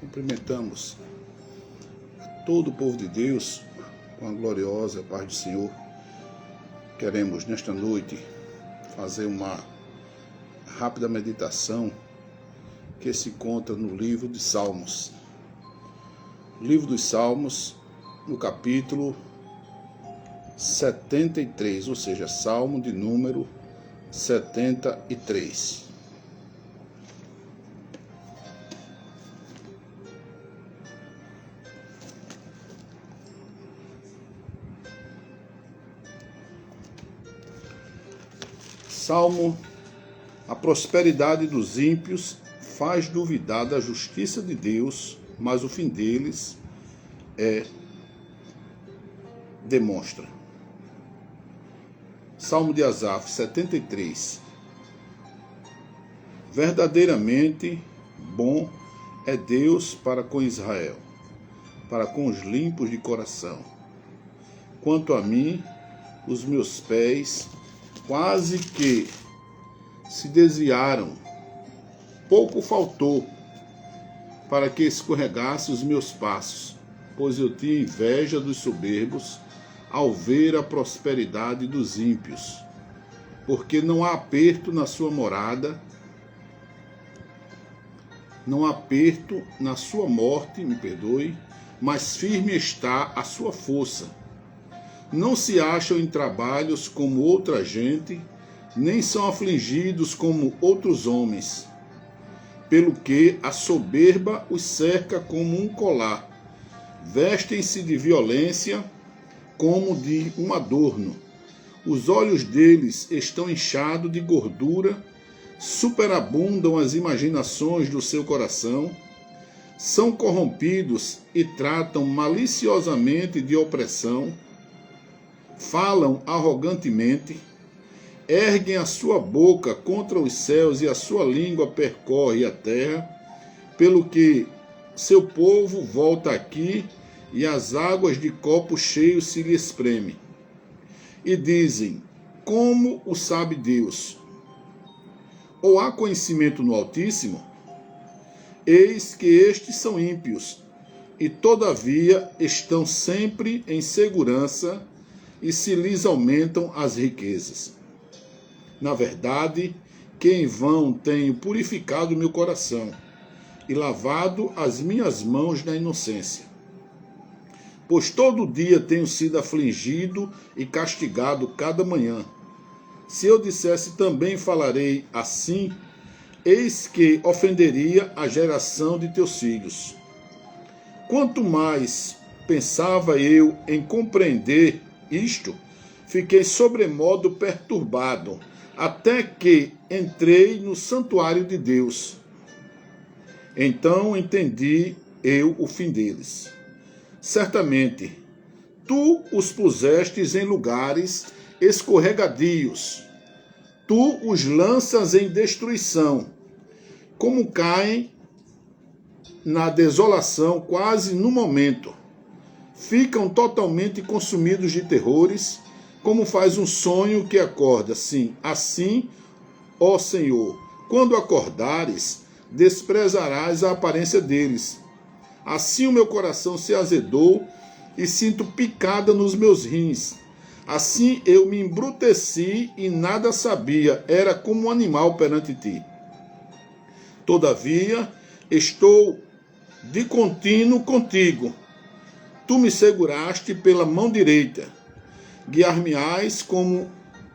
Cumprimentamos todo o povo de Deus com a gloriosa paz do Senhor. Queremos nesta noite fazer uma rápida meditação que se encontra no livro de Salmos. Livro dos Salmos, no capítulo 73, ou seja, Salmo de número 73. Salmo: a prosperidade dos ímpios faz duvidar da justiça de Deus, mas o fim deles demonstra. Salmo de Asaf 73. Verdadeiramente bom é Deus para com Israel, para com os limpos de coração. Quanto a mim, os meus pés quase que se desviaram, pouco faltou para que escorregasse os meus passos, pois eu tinha inveja dos soberbos ao ver a prosperidade dos ímpios, porque não há aperto na sua morada, não há aperto na sua morte, mas firme está a sua força. Não se acham em trabalhos como outra gente, nem são afligidos como outros homens, pelo que a soberba os cerca como um colar, vestem-se de violência como de um adorno. Os olhos deles estão inchados de gordura, superabundam as imaginações do seu coração, são corrompidos e tratam maliciosamente de opressão, falam arrogantemente, erguem a sua boca contra os céus e a sua língua percorre a terra, pelo que seu povo volta aqui e as águas de copo cheio se lhe espremem. E dizem: como o sabe Deus? Ou há conhecimento no Altíssimo? Eis que estes são ímpios, e todavia estão sempre em segurança, e se lhes aumentam as riquezas. Na verdade, que em vão tenho purificado meu coração e lavado as minhas mãos na inocência. Pois todo dia tenho sido afligido e castigado cada manhã. Se eu dissesse também falarei assim, eis que ofenderia a geração de teus filhos. Quanto mais pensava eu em compreender isto, fiquei sobremodo perturbado, até que entrei no santuário de Deus. Então entendi eu o fim deles. Certamente, tu os pusestes em lugares escorregadios, tu os lanças em destruição, como caem na desolação quase no momento. Ficam totalmente consumidos de terrores, como faz um sonho que acorda. Sim, assim, ó Senhor, quando acordares, desprezarás a aparência deles. Assim o meu coração se azedou e sinto picada nos meus rins. Assim eu me embruteci e nada sabia, era como um animal perante ti. Todavia, estou de contínuo contigo. Tu me seguraste pela mão direita. Guiar-me-ás como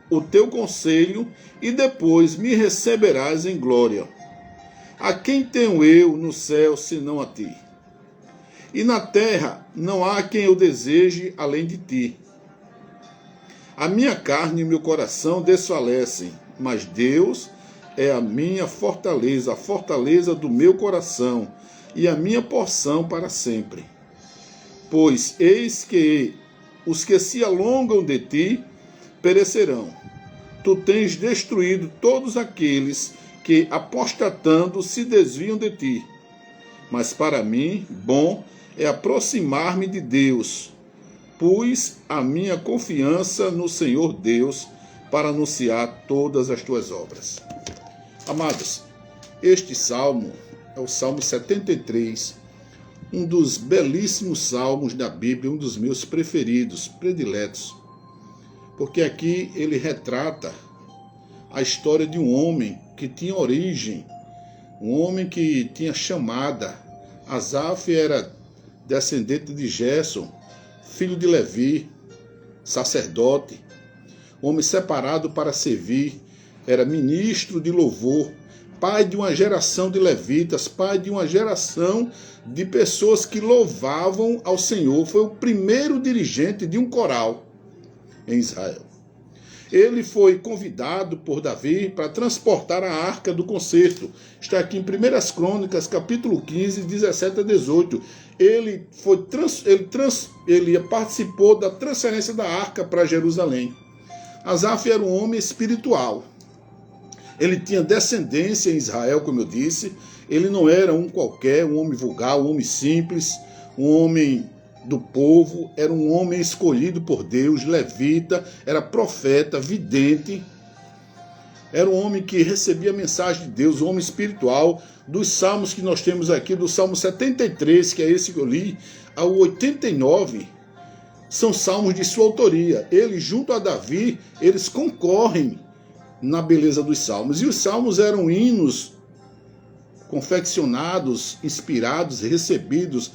o teu conselho, e depois me receberás em glória. A quem tenho eu no céu senão a ti? E na terra não há quem eu deseje além de ti. A minha carne e o meu coração desfalecem, mas Deus é a minha fortaleza, a fortaleza do meu coração e a minha porção para sempre. Pois eis que os que se alongam de ti perecerão. Tu tens destruído todos aqueles que, apostatando, se desviam de ti. Mas para mim, bom é aproximar-me de Deus. Pus a minha confiança no Senhor Deus para anunciar todas as tuas obras. Amados, este salmo é o Salmo 73, um dos belíssimos salmos da Bíblia, um dos meus preferidos, prediletos, porque aqui ele retrata a história de um homem que tinha origem, um homem que tinha chamada. Asaf era descendente de Gerson, filho de Levi, sacerdote, homem separado para servir, era ministro de louvor, pai de uma geração de levitas, pai de uma geração de pessoas que louvavam ao Senhor. Foi o primeiro dirigente de um coral em Israel. Ele foi convidado por Davi para transportar a arca do concerto. Está aqui em 1 Crônicas, capítulo 15, 17 a 18. Ele participou da transferência da arca para Jerusalém. Asaf era um homem espiritual. Ele tinha descendência em Israel, como eu disse. Ele não era um qualquer, um homem vulgar, um homem simples, um homem do povo. Era um homem escolhido por Deus, levita, era profeta, vidente. Era um homem que recebia a mensagem de Deus, um homem espiritual. Dos salmos que nós temos aqui, do Salmo 73, que é esse que eu li, ao 89, são salmos de sua autoria. Ele, junto a Davi, eles concorrem na beleza dos salmos. E os salmos eram hinos confeccionados, inspirados, recebidos,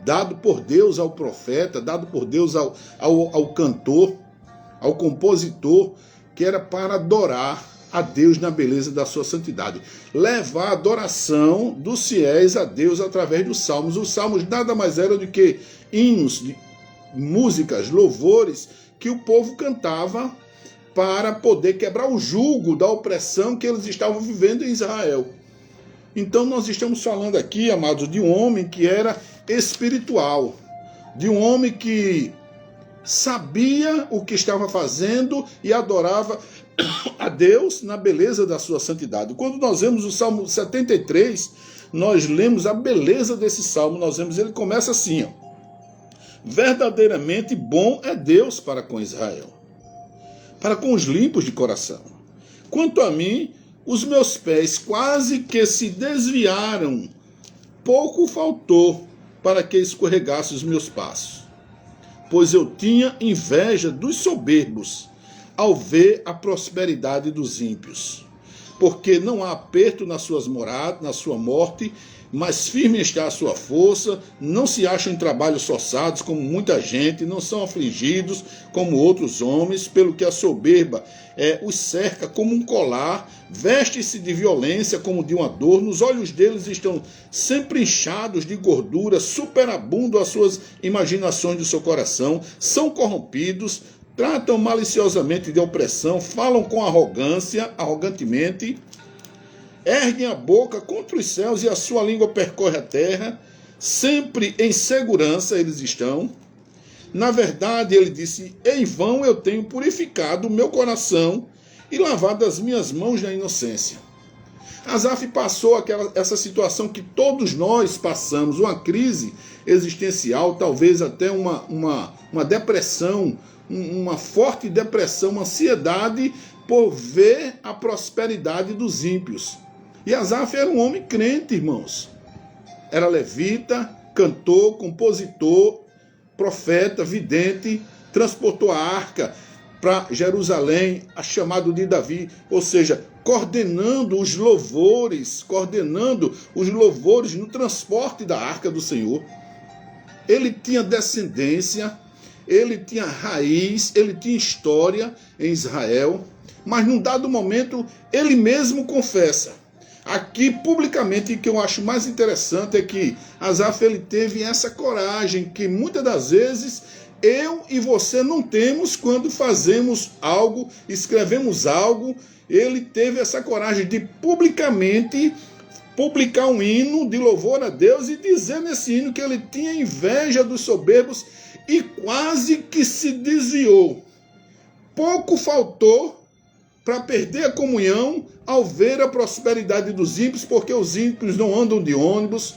dado por Deus ao profeta, dado por Deus ao cantor, ao compositor, que era para adorar a Deus na beleza da sua santidade. Levar a adoração dos fiéis a Deus através dos salmos. Os salmos nada mais eram do que hinos, músicas, louvores que o povo cantava para poder quebrar o jugo da opressão que eles estavam vivendo em Israel. Então nós estamos falando aqui, amados, de um homem que era espiritual, de um homem que sabia o que estava fazendo e adorava a Deus na beleza da sua santidade. Quando nós vemos o Salmo 73, nós lemos a beleza desse salmo. Nós vemos, ele começa assim, ó: verdadeiramente bom é Deus para com Israel, para com os limpos de coração. Quanto a mim, os meus pés quase que se desviaram, pouco faltou para que escorregasse os meus passos. Pois eu tinha inveja dos soberbos, ao ver a prosperidade dos ímpios. Porque não há aperto nas suas moradas, na sua morte, mas firme está a sua força, não se acham em trabalhos forçados como muita gente, não são afligidos como outros homens, pelo que a soberba os cerca como um colar, veste-se de violência como de um adorno, os olhos deles estão sempre inchados de gordura, superabundam as suas imaginações do seu coração, são corrompidos, tratam maliciosamente de opressão, falam com arrogantemente, erguem a boca contra os céus e a sua língua percorre a terra, sempre em segurança eles estão. Na verdade, ele disse, em vão eu tenho purificado o meu coração e lavado as minhas mãos na inocência. Asaf passou essa situação que todos nós passamos, uma crise existencial, talvez até uma depressão, uma forte depressão, uma ansiedade por ver a prosperidade dos ímpios. E Asaf era um homem crente, irmãos. Era levita, cantor, compositor, profeta, vidente, transportou a arca para Jerusalém, a chamado de Davi, ou seja, coordenando os louvores no transporte da arca do Senhor. Ele tinha descendência, ele tinha raiz, ele tinha história em Israel, mas num dado momento ele mesmo confessa. Aqui, publicamente, o que eu acho mais interessante é que Asaf ele teve essa coragem que muitas das vezes eu e você não temos quando fazemos algo, escrevemos algo. Ele teve essa coragem de publicamente publicar um hino de louvor a Deus e dizer nesse hino que ele tinha inveja dos soberbos e quase que se desviou. Pouco faltou para perder a comunhão ao ver a prosperidade dos ímpios, porque os ímpios não andam de ônibus,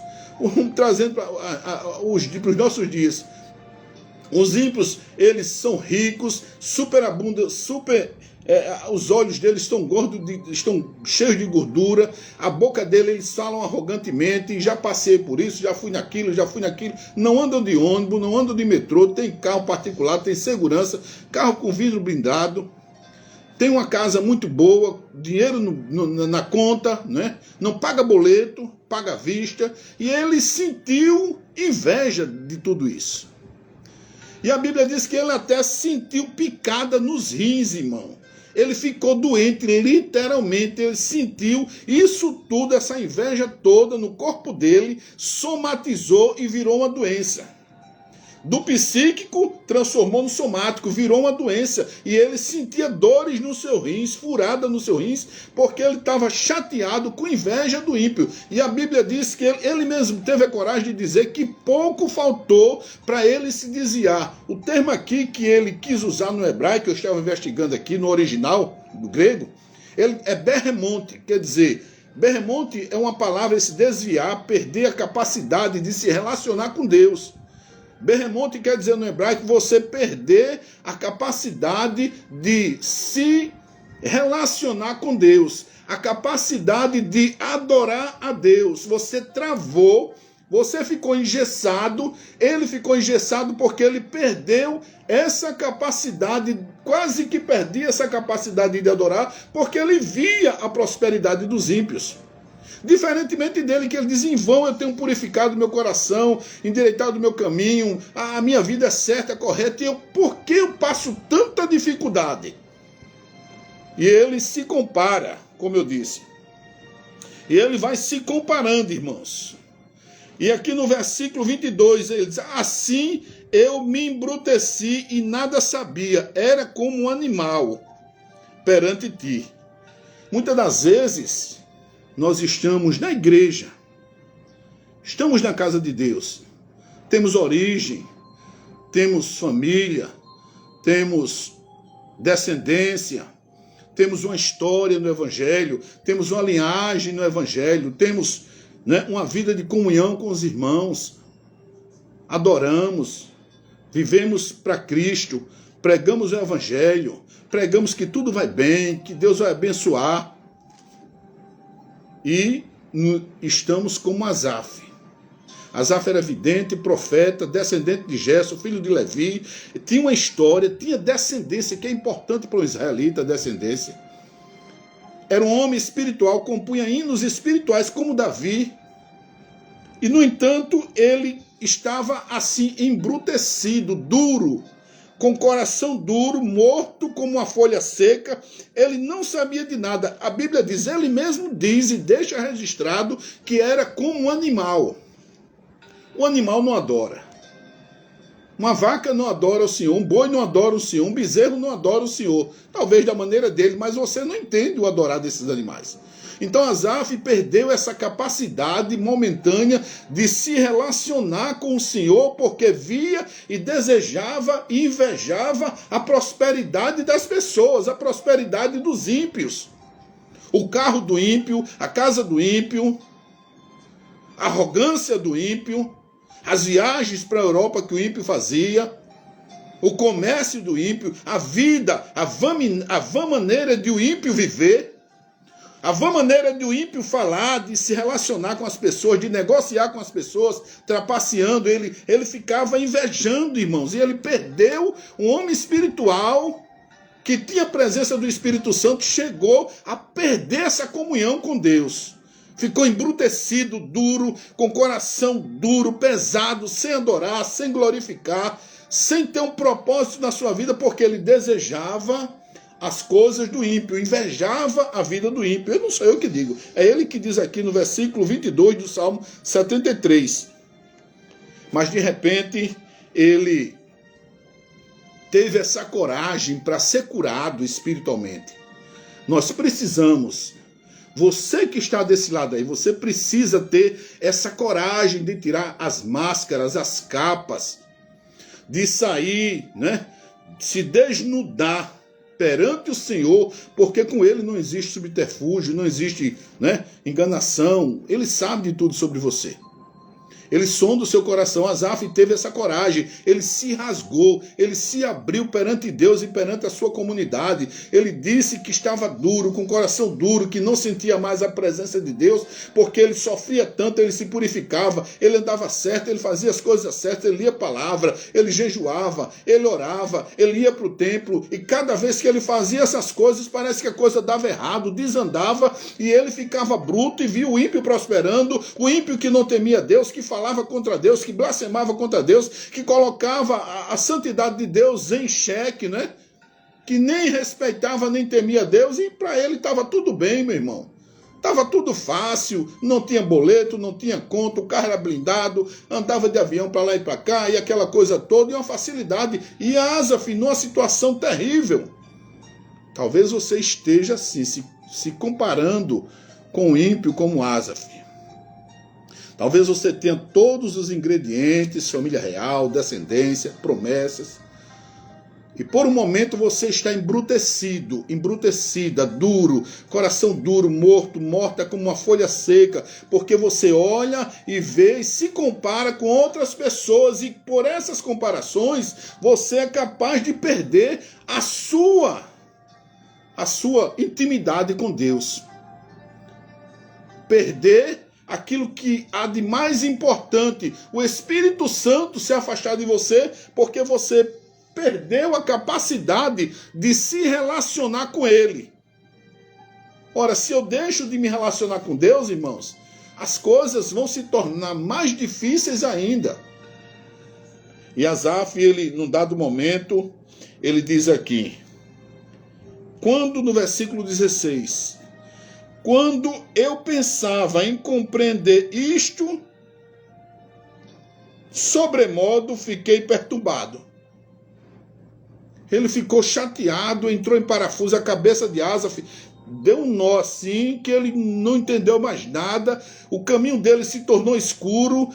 trazendo para os nossos dias. Os ímpios, eles são ricos, superabundam, super os olhos dele estão gordos, estão cheios de gordura, a boca dele eles falam arrogantemente, já passei por isso, já fui naquilo, não andam de ônibus, não andam de metrô, tem carro particular, tem segurança, carro com vidro blindado, tem uma casa muito boa, dinheiro na conta, né? Não paga boleto, paga à vista, e ele sentiu inveja de tudo isso. E a Bíblia diz que ele até sentiu picada nos rins, irmão. Ele ficou doente, literalmente, ele sentiu isso tudo, essa inveja toda no corpo dele, somatizou e virou uma doença. Do psíquico, transformou no somático, virou uma doença. E ele sentia dores no seu rins, furada no seu rins, porque ele estava chateado com inveja do ímpio. E a Bíblia diz que ele mesmo teve a coragem de dizer que pouco faltou para ele se desviar. O termo aqui que ele quis usar no hebraico, que eu estava investigando aqui no original, do grego, ele é berremonte, quer dizer, berremonte é uma palavra, se desviar, perder a capacidade de se relacionar com Deus. Berremonte quer dizer no hebraico você perder a capacidade de se relacionar com Deus, a capacidade de adorar a Deus. Você travou, você ficou engessado, ele ficou engessado porque ele perdeu essa capacidade, quase que perdia essa capacidade de adorar, porque ele via a prosperidade dos ímpios. Diferentemente dele, que ele diz, em vão eu tenho purificado meu coração, endireitado meu caminho, a minha vida é certa, é correta, e por que eu passo tanta dificuldade? E ele se compara, como eu disse. E ele vai se comparando, irmãos. E aqui no versículo 22, ele diz, assim eu me embruteci e nada sabia, era como um animal perante ti. Muitas das vezes, nós estamos na igreja, estamos na casa de Deus, temos origem, temos família, temos descendência, temos uma história no Evangelho, temos uma linhagem no Evangelho, temos, né, uma vida de comunhão com os irmãos, adoramos, vivemos para Cristo, pregamos o Evangelho, pregamos que tudo vai bem, que Deus vai abençoar. E estamos como Asaf. Asaf era vidente, profeta, descendente de Gerson, filho de Levi. Tinha uma história, tinha descendência, que é importante para o israelita, a descendência. Era um homem espiritual, compunha hinos espirituais como Davi. E, no entanto, ele estava assim, embrutecido, duro, com coração duro, morto como uma folha seca, ele não sabia de nada. A Bíblia diz, ele mesmo diz e deixa registrado que era como um animal. O animal não adora. Uma vaca não adora o Senhor, um boi não adora o Senhor, um bezerro não adora o Senhor. Talvez da maneira dele, mas você não entende o adorar desses animais. Então Asaf perdeu essa capacidade momentânea de se relacionar com o Senhor, porque via e desejava e invejava a prosperidade das pessoas, a prosperidade dos ímpios. O carro do ímpio, a casa do ímpio, a arrogância do ímpio, as viagens para a Europa que o ímpio fazia, o comércio do ímpio, a vida, a vã maneira de o ímpio viver, a vã maneira de o ímpio falar, de se relacionar com as pessoas, de negociar com as pessoas, trapaceando, ele ficava invejando, irmãos, e ele perdeu um homem espiritual que tinha a presença do Espírito Santo, chegou a perder essa comunhão com Deus. Ficou embrutecido, duro, com coração duro, pesado, sem adorar, sem glorificar, sem ter um propósito na sua vida, porque ele desejava as coisas do ímpio, invejava a vida do ímpio. Eu não sou eu que digo, é ele que diz aqui no versículo 22 do Salmo 73. Mas de repente ele teve essa coragem para ser curado espiritualmente. Nós precisamos, você que está desse lado aí, você precisa ter essa coragem de tirar as máscaras, as capas, de sair, né, se desnudar perante o Senhor, porque com ele não existe subterfúgio, não existe, né, enganação. Ele sabe de tudo sobre você. Ele sonda o seu coração. Asaf teve essa coragem. Ele se rasgou. Ele se abriu perante Deus e perante a sua comunidade. Ele disse que estava duro, com o coração duro, que não sentia mais a presença de Deus, porque ele sofria tanto, ele se purificava, ele andava certo, ele fazia as coisas certas, ele lia a palavra, ele jejuava, ele orava, ele ia para o templo, e cada vez que ele fazia essas coisas, parece que a coisa dava errado, desandava, e ele ficava bruto e via o ímpio prosperando, o ímpio que não temia Deus, que falava contra Deus, que blasfemava contra Deus, que colocava a santidade de Deus em xeque, né? Que nem respeitava nem temia Deus, e para ele estava tudo bem, meu irmão. Estava tudo fácil, não tinha boleto, não tinha conta, o carro era blindado, andava de avião para lá e para cá, e aquela coisa toda, e uma facilidade. E Asaf, numa situação terrível. Talvez você esteja assim, se comparando com o ímpio como Asaf. Talvez você tenha todos os ingredientes, família real, descendência, promessas. E por um momento você está embrutecido, embrutecida, duro, coração duro, morto, morta como uma folha seca, porque você olha e vê e se compara com outras pessoas, e por essas comparações você é capaz de perder a sua intimidade com Deus. Perder aquilo que há de mais importante, o Espírito Santo se afastar de você, porque você perdeu a capacidade de se relacionar com Ele. Ora, se eu deixo de me relacionar com Deus, irmãos, as coisas vão se tornar mais difíceis ainda. E Asaf, ele, num dado momento, ele diz aqui, no versículo 16, quando eu pensava em compreender isto, sobremodo fiquei perturbado. Ele ficou chateado, entrou em parafuso, a cabeça de Asaf deu um nó assim, que ele não entendeu mais nada, o caminho dele se tornou escuro,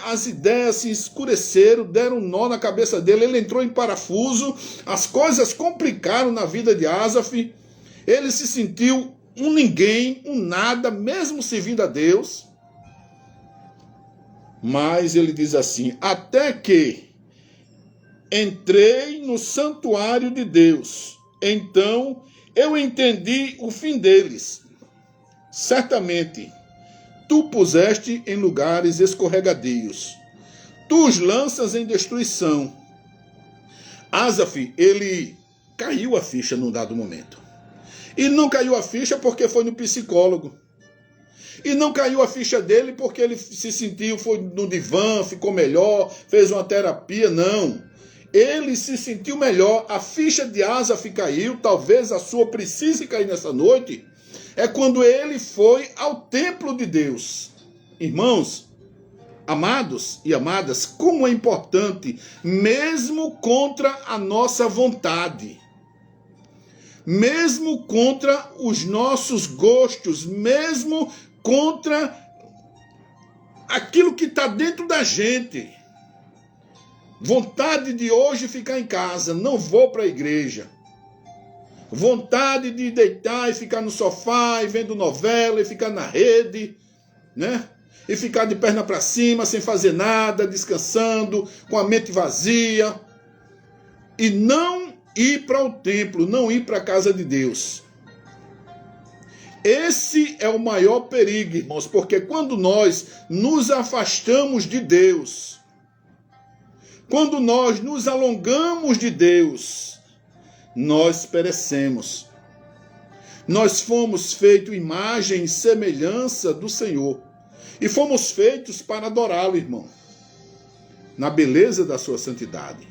as ideias se escureceram, deram um nó na cabeça dele, ele entrou em parafuso, as coisas complicaram na vida de Asaf, ele se sentiu um ninguém, um nada, mesmo servindo a Deus. Mas ele diz assim, até que entrei no santuário de Deus, então eu entendi o fim deles. Certamente, tu puseste em lugares escorregadios, tu os lanças em destruição. Asaf, ele caiu a ficha num dado momento. E não caiu a ficha porque foi no psicólogo. E não caiu a ficha dele porque ele se sentiu, foi no divã, ficou melhor, fez uma terapia, não. Ele se sentiu melhor, a ficha de Asaf caiu, talvez a sua precise cair nessa noite, é quando ele foi ao templo de Deus. Irmãos, amados e amadas, como é importante, mesmo contra a nossa vontade, mesmo contra os nossos gostos, mesmo contra aquilo que está dentro da gente, vontade de hoje ficar em casa, não vou para a igreja. Vontade de deitar e ficar no sofá e vendo novela e ficar na rede, né? E ficar de perna para cima, sem fazer nada, descansando, com a mente vazia. E não ir para o templo, não ir para a casa de Deus. Esse é o maior perigo, irmãos, porque quando nós nos afastamos de Deus, quando nós nos alongamos de Deus, nós perecemos. Nós fomos feitos imagem e semelhança do Senhor. E fomos feitos para adorá-lo, irmão, na beleza da sua santidade.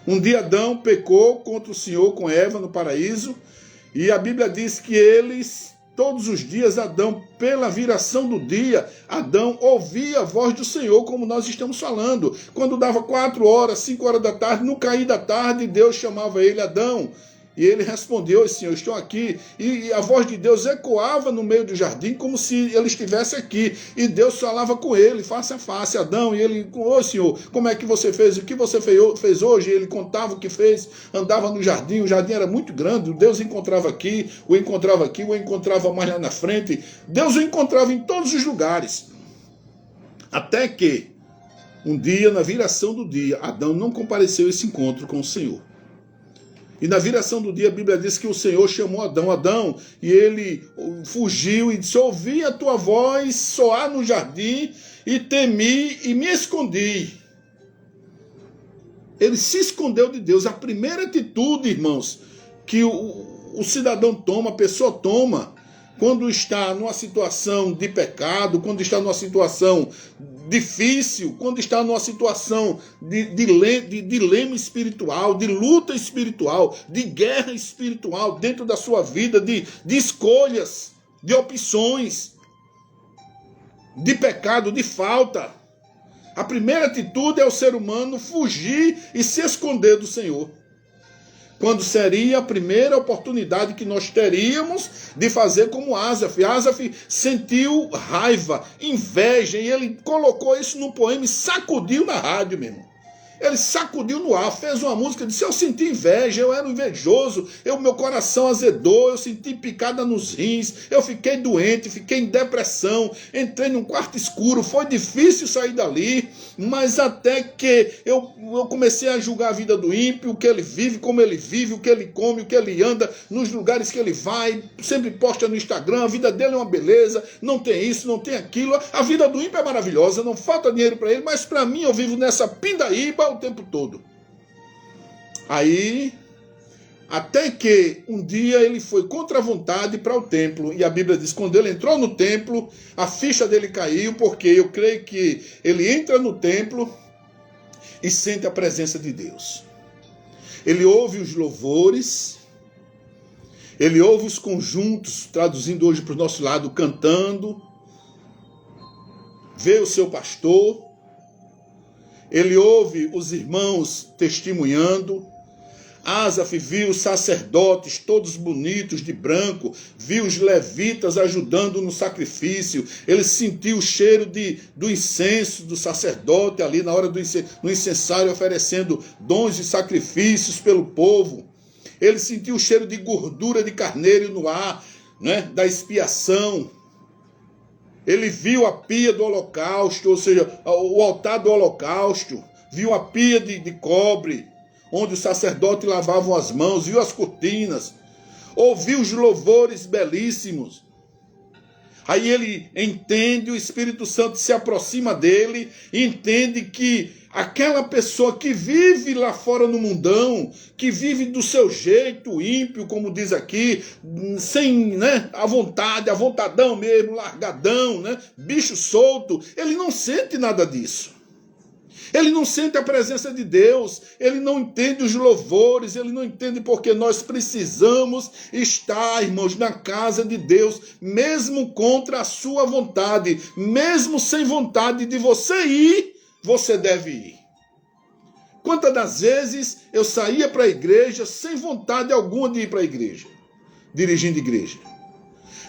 Um dia Adão pecou contra o Senhor com Eva no paraíso, e a Bíblia diz que eles, todos os dias, Adão, pela viração do dia, Adão ouvia a voz do Senhor, como nós estamos falando. Quando dava 4 horas, 5 horas da tarde, no cair da tarde, Deus chamava ele, Adão. E ele respondeu, Senhor, estou aqui. E a voz de Deus ecoava no meio do jardim, como se ele estivesse aqui. E Deus falava com ele, face a face, Adão. E ele, ô Senhor, como é que você fez? O que você fez hoje? E ele contava o que fez, andava no jardim. O jardim era muito grande. Deus encontrava aqui, o encontrava mais lá na frente. Deus o encontrava em todos os lugares. Até que, um dia, na viração do dia, Adão não compareceu a esse encontro com o Senhor. E na viração do dia, a Bíblia diz que o Senhor chamou Adão, Adão, e ele fugiu e disse: ouvi a tua voz soar no jardim, e temi e me escondi. Ele se escondeu de Deus. A primeira atitude, irmãos, que o cidadão toma, a pessoa toma, quando está numa situação de pecado, quando está numa situação difícil, quando está numa situação de dilema espiritual, de luta espiritual, de guerra espiritual dentro da sua vida, de escolhas, de opções, de pecado, de falta. A primeira atitude é o ser humano fugir e se esconder do Senhor. Quando seria a primeira oportunidade que nós teríamos de fazer como Asaf. Asaf sentiu raiva, inveja, e ele colocou isso no poema e sacudiu na rádio, meu irmão. Ele sacudiu no ar, fez uma música, disse: eu senti inveja, eu era invejoso, meu coração azedou, eu senti picada nos rins, eu fiquei doente, fiquei em depressão, entrei num quarto escuro, foi difícil sair dali, mas até que eu comecei a julgar a vida do ímpio, o que ele vive, como ele vive, o que ele come, o que ele anda, nos lugares que ele vai, sempre posta no Instagram, a vida dele é uma beleza, não tem isso, não tem aquilo, a vida do ímpio é maravilhosa, não falta dinheiro para ele, mas para mim eu vivo nessa pindaíba o tempo todo. Aí, até que um dia ele foi contra a vontade para o templo, e a Bíblia diz, quando ele entrou no templo, a ficha dele caiu, porque eu creio que ele entra no templo e sente a presença de Deus. Ele ouve os louvores, ele ouve os conjuntos, traduzindo hoje para o nosso lado, cantando, vê o seu pastor, ele ouve os irmãos testemunhando. Asaf viu os sacerdotes todos bonitos de branco, viu os levitas ajudando no sacrifício, ele sentiu o cheiro do incenso do sacerdote ali na hora no incensário oferecendo dons e sacrifícios pelo povo. Ele sentiu o cheiro de gordura de carneiro no ar, né, da expiação. Ele viu a pia do holocausto, ou seja, o altar do holocausto, viu a pia de cobre, onde o sacerdote lavava as mãos, viu as cortinas, ouviu os louvores belíssimos. Aí ele entende, o Espírito Santo se aproxima dele e entende que aquela pessoa que vive lá fora no mundão, que vive do seu jeito ímpio, como diz aqui, sem, né, a vontade, a vontadão mesmo, largadão, né, bicho solto, ele não sente nada disso. Ele não sente a presença de Deus, ele não entende os louvores, ele não entende porque nós precisamos estar, irmãos, na casa de Deus, mesmo contra a sua vontade, mesmo sem vontade de você ir, você deve ir. Quantas das vezes eu saía para a igreja sem vontade alguma de ir para a igreja, dirigindo igreja?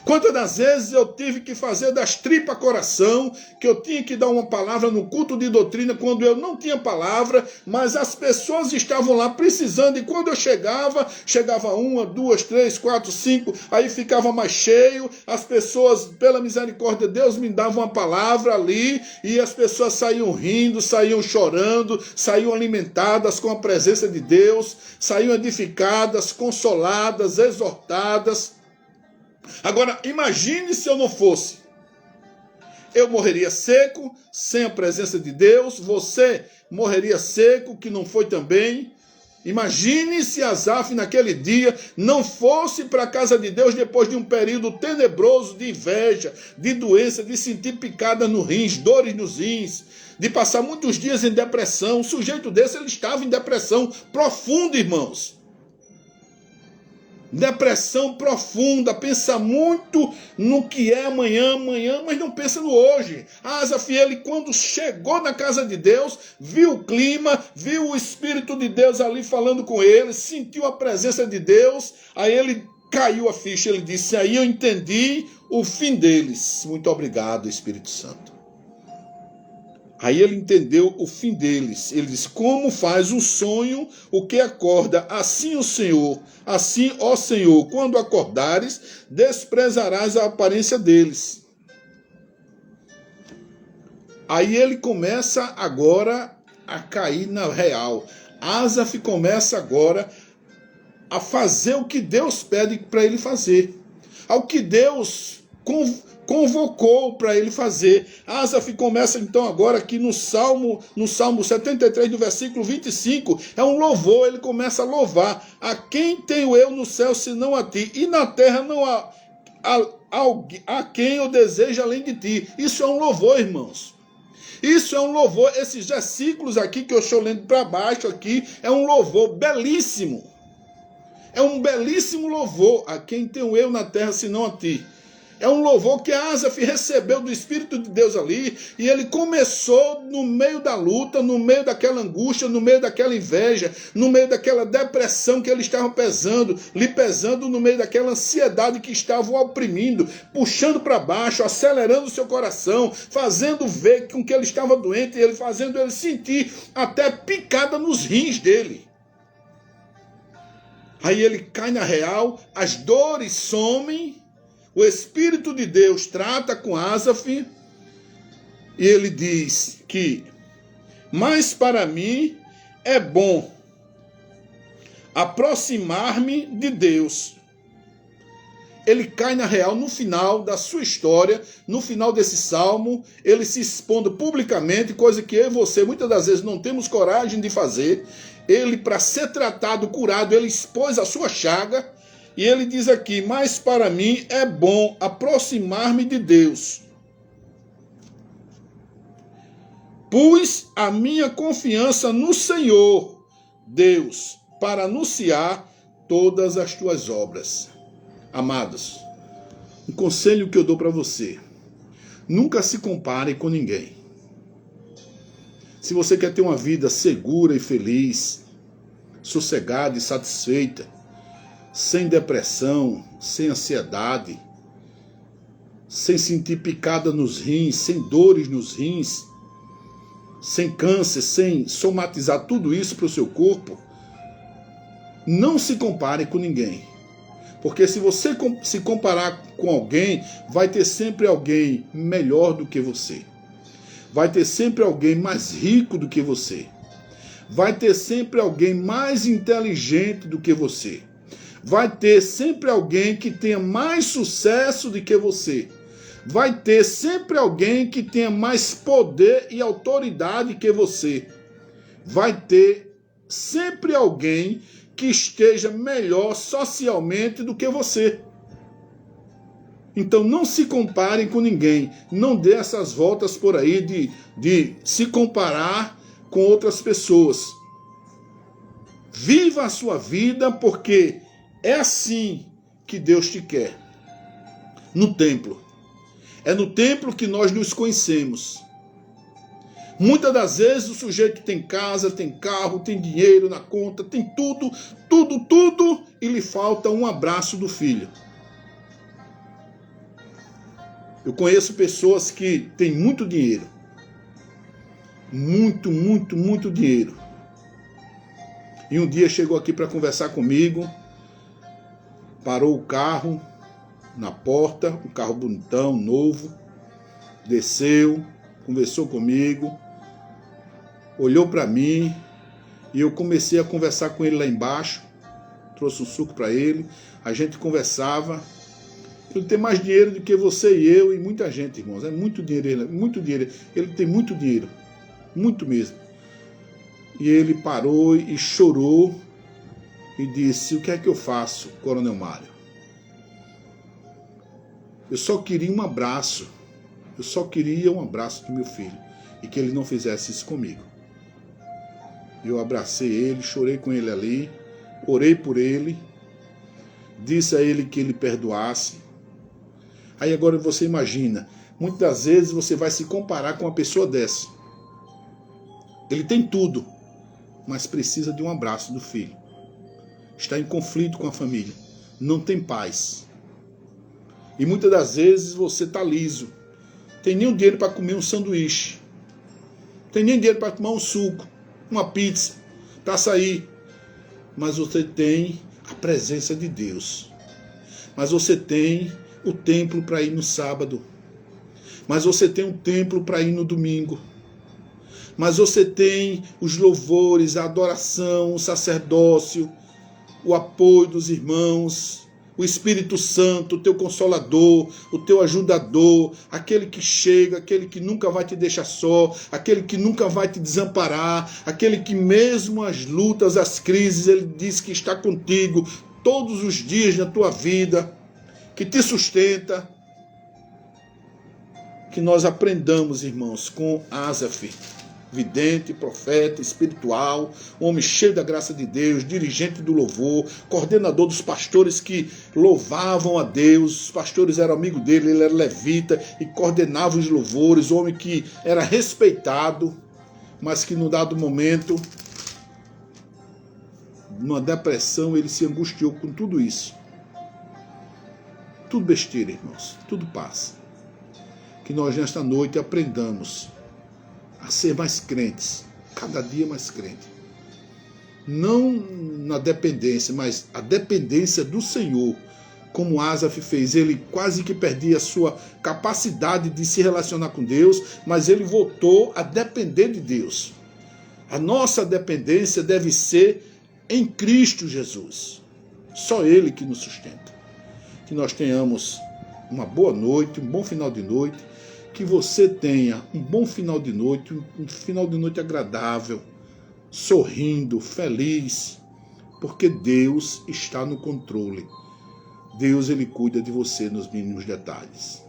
Quantas das vezes eu tive que fazer das tripas coração, que eu tinha que dar uma palavra no culto de doutrina quando eu não tinha palavra, mas as pessoas estavam lá precisando, e quando eu chegava 1, 2, 3, 4, 5, aí ficava mais cheio, as pessoas, pela misericórdia de Deus, me davam uma palavra ali, e as pessoas saíam rindo, saíam chorando, saíam alimentadas com a presença de Deus, saíam edificadas, consoladas, exortadas. Agora, imagine se eu não fosse. Eu morreria seco, sem a presença de Deus. Você morreria seco, que não foi também. Imagine se Asaf naquele dia não fosse para a casa de Deus depois de um período tenebroso de inveja, de doença, de sentir picada no rins, dores nos rins, de passar muitos dias em depressão. Um sujeito desse, ele estava em depressão profunda, irmãos. Depressão profunda, pensa muito no que é amanhã, mas não pensa no hoje. Asaf, ele quando chegou na casa de Deus, viu o clima, viu o Espírito de Deus ali falando com ele, sentiu a presença de Deus, aí ele caiu a ficha, ele disse, aí eu entendi o fim deles. Muito obrigado, Espírito Santo. Aí ele entendeu o fim deles. Ele diz, como faz um sonho o que acorda, assim o Senhor, assim, ó Senhor, quando acordares, desprezarás a aparência deles. Aí ele começa agora a cair na real. Asaf começa agora a fazer o que Deus pede para ele fazer. Ao que Deus convocou para ele fazer. Asaf começa então agora aqui no Salmo 73, do versículo 25, é um louvor, ele começa a louvar. A quem tenho eu no céu senão a ti, e na terra não há a quem eu desejo além de ti. Isso é um louvor, irmãos. Isso é um louvor. Esses versículos aqui que eu estou lendo para baixo aqui, é um louvor belíssimo. É um belíssimo louvor. A quem tenho eu na terra senão a ti. É um louvor que Asaf recebeu do Espírito de Deus ali, e ele começou no meio da luta, no meio daquela angústia, no meio daquela inveja, no meio daquela depressão que ele estava lhe pesando no meio daquela ansiedade que estava o oprimindo, puxando para baixo, acelerando o seu coração, fazendo ver com que ele estava doente, ele fazendo ele sentir até picada nos rins dele. Aí ele cai na real, as dores somem, o Espírito de Deus trata com Asaf e ele diz que, mas para mim é bom aproximar-me de Deus. Ele cai na real no final da sua história, no final desse salmo, ele se expondo publicamente, coisa que eu e você muitas das vezes não temos coragem de fazer. Ele, para ser tratado, curado, ele expôs a sua chaga. E ele diz aqui, mas para mim é bom aproximar-me de Deus. Pus a minha confiança no Senhor, Deus, para anunciar todas as tuas obras. Amados, um conselho que eu dou para você. Nunca se compare com ninguém. Se você quer ter uma vida segura e feliz, sossegada e satisfeita, sem depressão, sem ansiedade, sem sentir picada nos rins, sem dores nos rins, sem câncer, sem somatizar tudo isso para o seu corpo, não se compare com ninguém. Porque se você se comparar com alguém, vai ter sempre alguém melhor do que você. Vai ter sempre alguém mais rico do que você. Vai ter sempre alguém mais inteligente do que você. Vai ter sempre alguém que tenha mais sucesso do que você. Vai ter sempre alguém que tenha mais poder e autoridade que você. Vai ter sempre alguém que esteja melhor socialmente do que você. Então não se comparem com ninguém. Não dê essas voltas por aí de se comparar com outras pessoas. Viva a sua vida, porque é assim que Deus te quer. No templo. É no templo que nós nos conhecemos. Muitas das vezes o sujeito tem casa, tem carro, tem dinheiro na conta, tem tudo, e lhe falta um abraço do filho. Eu conheço pessoas que têm muito dinheiro. Muito dinheiro. E um dia chegou aqui para conversar comigo, parou o carro na porta, um carro bonitão, novo, desceu, conversou comigo, olhou para mim e eu comecei a conversar com ele lá embaixo, trouxe um suco para ele, a gente conversava. Ele tem mais dinheiro do que você e eu e muita gente, irmãos, é muito dinheiro, ele tem muito dinheiro, muito mesmo. E ele parou e chorou e disse, o que é que eu faço, Coronel Mário? Eu só queria um abraço. Eu só queria um abraço do meu filho. E que ele não fizesse isso comigo. Eu abracei ele, chorei com ele ali, orei por ele, disse a ele que ele perdoasse. Aí agora você imagina, muitas vezes você vai se comparar com uma pessoa dessa. Ele tem tudo, mas precisa de um abraço do filho. Está em conflito com a família, não tem paz. E muitas das vezes você está liso. Tem nem dinheiro para comer um sanduíche. Tem nem dinheiro para tomar um suco, uma pizza, para sair. Mas você tem a presença de Deus. Mas você tem o templo para ir no sábado. mas você tem um templo para ir no domingo. Mas você tem os louvores, a adoração, o sacerdócio, o apoio dos irmãos, o Espírito Santo, o teu consolador, o teu ajudador, aquele que chega, aquele que nunca vai te deixar só, aquele que nunca vai te desamparar, aquele que mesmo as lutas, as crises, ele diz que está contigo todos os dias na tua vida, que te sustenta. Que nós aprendamos, irmãos, com Asaf, vidente, profeta, espiritual, um homem cheio da graça de Deus, dirigente do louvor, coordenador dos pastores que louvavam a Deus. Os pastores eram amigos dele, ele era levita e coordenava os louvores, um homem que era respeitado, mas que num dado momento, numa depressão, ele se angustiou com tudo isso. Tudo besteira, irmãos, tudo passa. Que nós nesta noite aprendamos a ser mais crentes, cada dia mais crente. Não na dependência, mas a dependência do Senhor, como Asaf fez. Ele quase que perdia a sua capacidade de se relacionar com Deus, mas ele voltou a depender de Deus. A nossa dependência deve ser em Cristo Jesus. Só Ele que nos sustenta. Que nós tenhamos uma boa noite, um bom final de noite. Que você tenha um bom final de noite, um final de noite agradável, sorrindo, feliz, porque Deus está no controle. Deus, ele cuida de você nos mínimos detalhes.